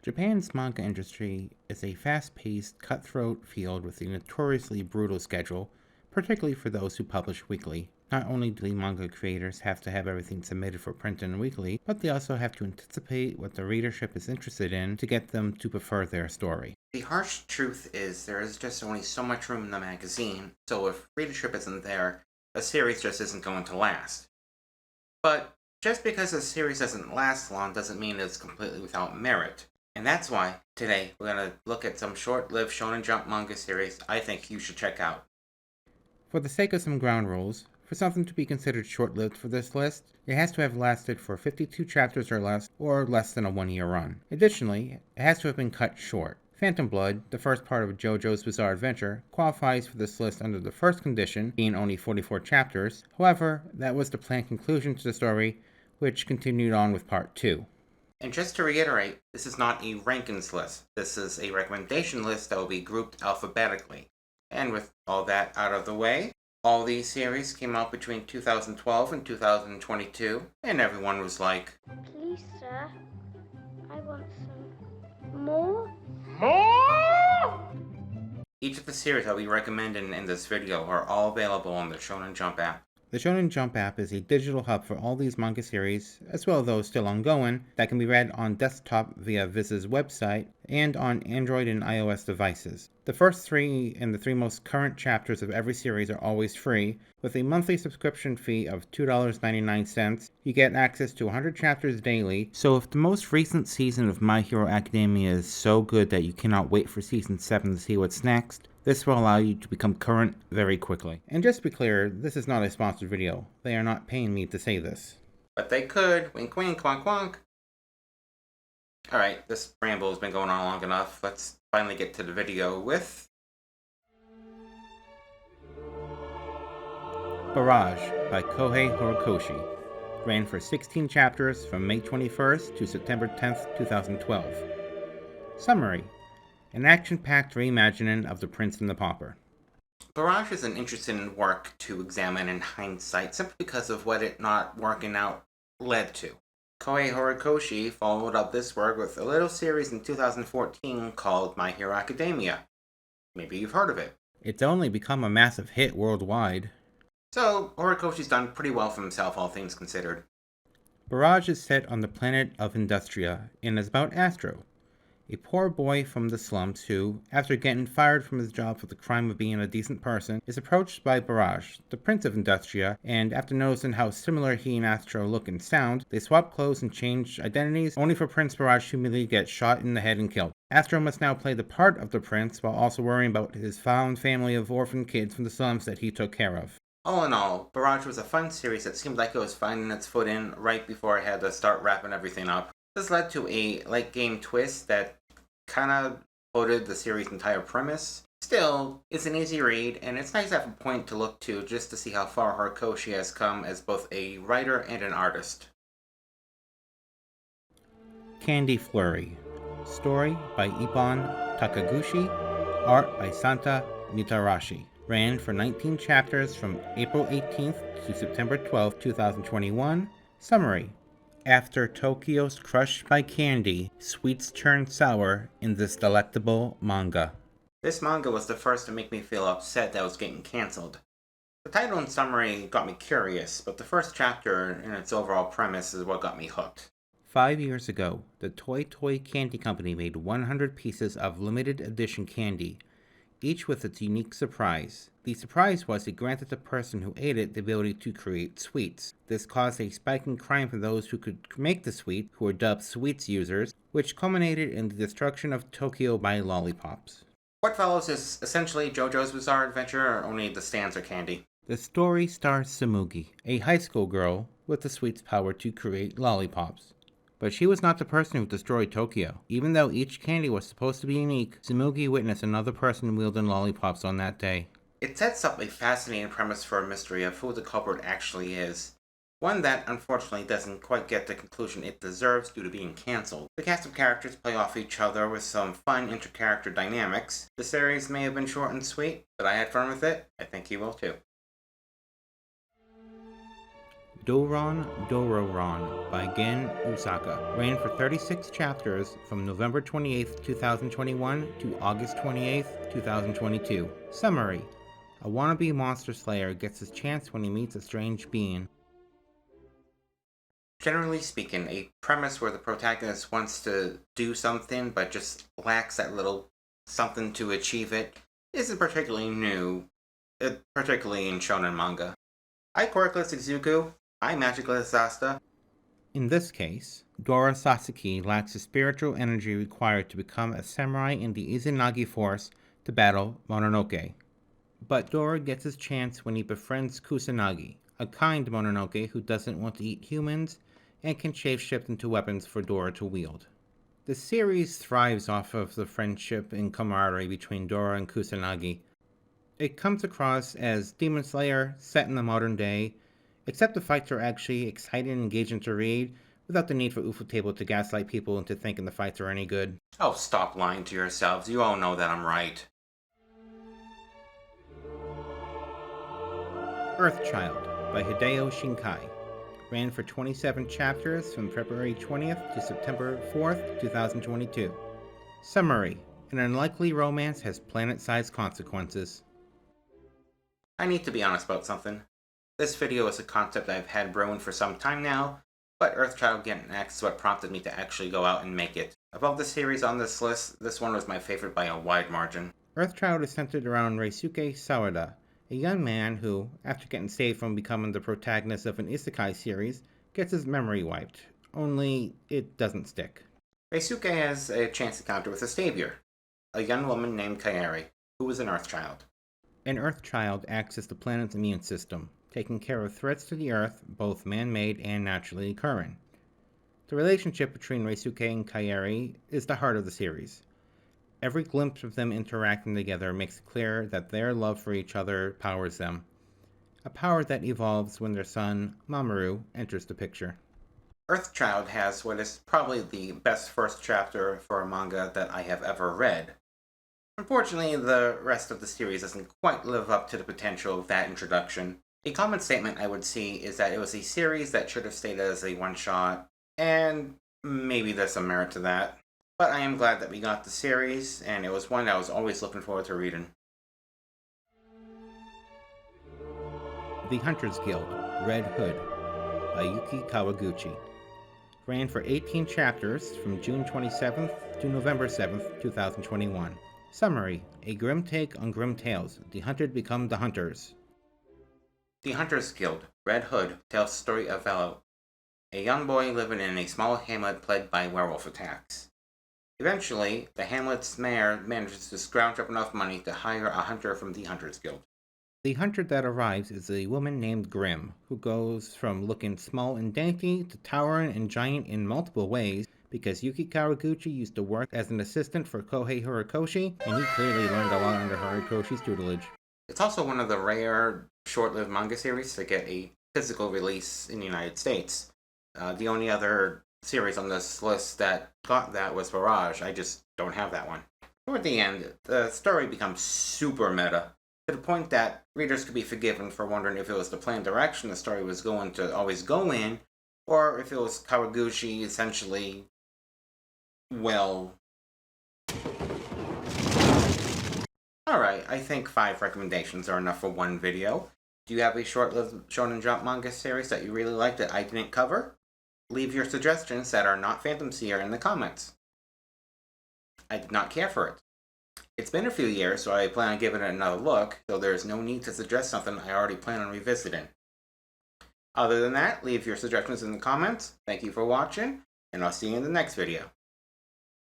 Japan's manga industry is a fast-paced, cutthroat field with a notoriously brutal schedule, particularly for those who publish weekly. Not only do the manga creators have to have everything submitted for print and weekly, but they also have to anticipate what the readership is interested in to get them to prefer their story. The harsh truth is there is just only so much room in the magazine, so if readership isn't there, a series just isn't going to last. But just because a series doesn't last long doesn't mean it's completely without merit. And that's why, today, we're going to look at some short-lived Shonen Jump manga series I think you should check out. For the sake of some ground rules, for something to be considered short-lived for this list, it has to have lasted for 52 chapters or less than a one-year run. Additionally, it has to have been cut short. Phantom Blood, the first part of JoJo's Bizarre Adventure, qualifies for this list under the first condition, being only 44 chapters. However, that was the planned conclusion to the story, which continued on with part 2. And just to reiterate, this is not a rankings list. This is a recommendation list that will be grouped alphabetically. And with all that out of the way, all these series came out between 2012 and 2022, and everyone was like, "Please, sir, I want some more." Each of the series I'll be recommending in this video are all available on the Shonen Jump app. The Shonen Jump app is a digital hub for all these manga series, as well as those still ongoing, that can be read on desktop via Viz's website and on Android and iOS devices. The first 3 and the 3 most current chapters of every series are always free. With a monthly subscription fee of $2.99, you get access to 100 chapters daily. So if the most recent season of My Hero Academia is so good that you cannot wait for season 7 to see what's next, this will allow you to become current very quickly. And just to be clear, this is not a sponsored video. They are not paying me to say this. But they could. Wink wink, wonk wonk. Alright, this ramble has been going on long enough. Let's finally get to the video with Barrage by Kohei Horikoshi. Ran for 16 chapters from May 21st to September 10th, 2012. Summary: an action-packed reimagining of The Prince and the Pauper. Barrage is an interesting work to examine in hindsight simply because of what it not working out led to. Kohei Horikoshi followed up this work with a little series in 2014 called My Hero Academia. Maybe you've heard of it. It's only become a massive hit worldwide. So, Horikoshi's done pretty well for himself, all things considered. Barrage is set on the planet of Industria and is about Astro, a poor boy from the slums who, after getting fired from his job for the crime of being a decent person, is approached by Barrage, the Prince of Industria, and after noticing how similar he and Astro look and sound, they swap clothes and change identities, only for Prince Barrage to immediately get shot in the head and killed. Astro must now play the part of the prince while also worrying about his found family of orphan kids from the slums that he took care of. All in all, Barrage was a fun series that seemed like it was finding its footing right before I had to start wrapping everything up. This led to a late-game twist that kinda voted the series' entire premise. Still, it's an easy read, and it's nice to have a point to look to just to see how far Horikoshi has come as both a writer and an artist. Candy Flurry. Story by Ippon Takaguchi. Art by Santa Mitarashi. Ran for 19 chapters from April 18th to September 12th, 2021. Summary: after Tokyo's crushed by candy, sweets turn sour in this delectable manga. This manga was the first to make me feel upset that it was getting cancelled. The title and summary got me curious, but the first chapter and its overall premise is what got me hooked. 5 years ago, the Toy Candy Company made 100 pieces of limited edition candy, each with its unique surprise. The surprise was it granted the person who ate it the ability to create sweets. This caused a spike in crime for those who could make the sweet, who were dubbed sweets users, which culminated in the destruction of Tokyo by lollipops. What follows is essentially JoJo's Bizarre Adventure, only the stands are candy. The story stars Tsumugi, a high school girl with the sweet's power to create lollipops. But she was not the person who destroyed Tokyo. Even though each candy was supposed to be unique, Tsumugi witnessed another person wielding lollipops on that day. It sets up a fascinating premise for a mystery of who the culprit actually is. One that, unfortunately, doesn't quite get the conclusion it deserves due to being cancelled. The cast of characters play off each other with some fun inter-character dynamics. The series may have been short and sweet, but I had fun with it. I think you will too. Doron Dororon by Gen Usaka ran for 36 chapters from November 28, 2021 to August 28, 2022. Summary: a wannabe monster slayer gets his chance when he meets a strange being. Generally speaking, a premise where the protagonist wants to do something but just lacks that little something to achieve it isn't particularly new, particularly in shonen manga. I quirkless Izuku, I magicless Asta. In this case, Dora Sasaki lacks the spiritual energy required to become a samurai in the Izanagi force to battle Mononoke. But Dora gets his chance when he befriends Kusanagi, a kind Mononoke who doesn't want to eat humans and can shapeshift into weapons for Dora to wield. The series thrives off of the friendship and camaraderie between Dora and Kusanagi. It comes across as Demon Slayer set in the modern day, except the fights are actually exciting and engaging to read, without the need for Ufotable to gaslight people into thinking the fights are any good. Oh, stop lying to yourselves. You all know that I'm right. Earthchild by Hideo Shinkai ran for 27 chapters from February 20th to September 4th, 2022. Summary: an unlikely romance has planet-sized consequences. I need to be honest about something. This video is a concept I've had brewing for some time now, but Earthchild getting X is what prompted me to actually go out and make it. Of all the series on this list, this one was my favorite by a wide margin. Earthchild is centered around Reisuke Sawada, a young man who, after getting saved from becoming the protagonist of an isekai series, gets his memory wiped, only it doesn't stick. Reisuke has a chance encounter with a savior, a young woman named Kairi, who is an Earthchild. An Earthchild acts as the planet's immune system, taking care of threats to the Earth, both man-made and naturally occurring. The relationship between Reisuke and Kairi is the heart of the series. Every glimpse of them interacting together makes it clear that their love for each other powers them, a power that evolves when their son, Mamoru, enters the picture. Earthchild has what is probably the best first chapter for a manga that I have ever read. Unfortunately, the rest of the series doesn't quite live up to the potential of that introduction. A common statement I would see is that it was a series that should have stayed as a one-shot, and maybe there's some merit to that. But I am glad that we got the series, and it was one I was always looking forward to reading. The Hunters Guild, Red Hood by Yuki Kawaguchi ran for 18 chapters from June 27th to November 7th, 2021. Summary: a grim take on grim tales. The hunted become the hunters. The Hunters Guild, Red Hood, tells the story of Velo, a young boy living in a small hamlet plagued by werewolf attacks. Eventually, the hamlet's mayor manages to scrounge up enough money to hire a hunter from the Hunters Guild. The hunter that arrives is a woman named Grim, who goes from looking small and dainty to towering and giant in multiple ways because Yuki Kawaguchi used to work as an assistant for Kohei Horikoshi, and he clearly learned a lot under Horikoshi's tutelage. It's also one of the rare, short-lived manga series to get a physical release in the United States. The only other series on this list that got that was Barrage. I just don't have that one. Toward the end, the story becomes super meta, to the point that readers could be forgiven for wondering if it was the planned direction the story was going to always go in, or if it was Kawaguchi essentially, well... Alright, I think 5 recommendations are enough for one video. Do you have a short-lived Shonen Jump manga series that you really like that I didn't cover? Leave your suggestions that are not Phantom Seer in the comments. I did not care for it. It's been a few years, so I plan on giving it another look, so there's no need to suggest something I already plan on revisiting. Other than that, leave your suggestions in the comments. Thank you for watching, and I'll see you in the next video.